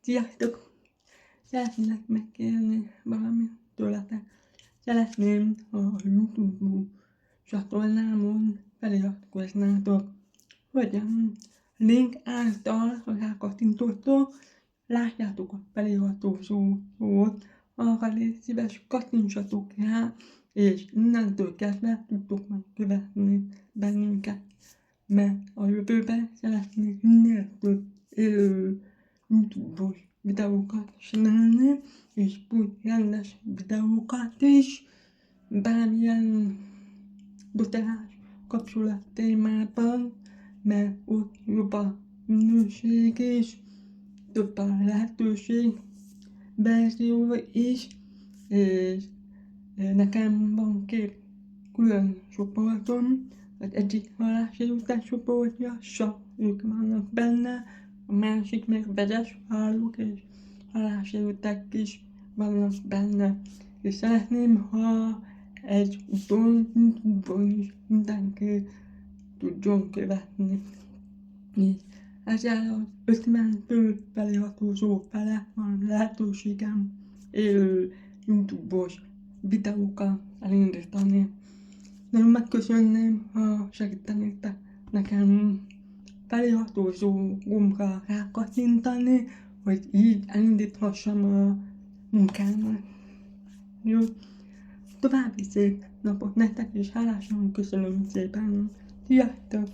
Sziasztok! Szeretnék megkérni valamit tőletek. Szeretném, ha a YouTube csatornámon feliratkoznátok. Hogyan? Link által, ha rákattintottok, látjátok a felirató szót, arra légy szíves, kattintsatok rá, és innentől kezdve tudtok meg követni bennünket. Mert a jövőben szeretnék minél több élő YouTube-os videókat csinálni, és úgy rendes videókat is, bármilyen dotálás kapcsolat témában, mert ott jobb a minőség is, több a lehetőség, verzió is, és nekem van két külön csoportom, az egyik hallássérültek csoportja, csak ők vannak benne, a másik meg vegyes hallók és hallássérültek is vannak benne. És szeretném, ha egy YouTube-on is mindenki tudjon követni. És ezzel az 50 fő feliratkozó felett van lehetőségem élő YouTube-os videókat elindítani. Nagyon megköszönném, ha segítenétek nekem feliratkozó gombra rákattintani, hogy így elindíthassam a munkámat. Jó? További szép napot nektek, és hálásan köszönöm szépen. Sziasztok!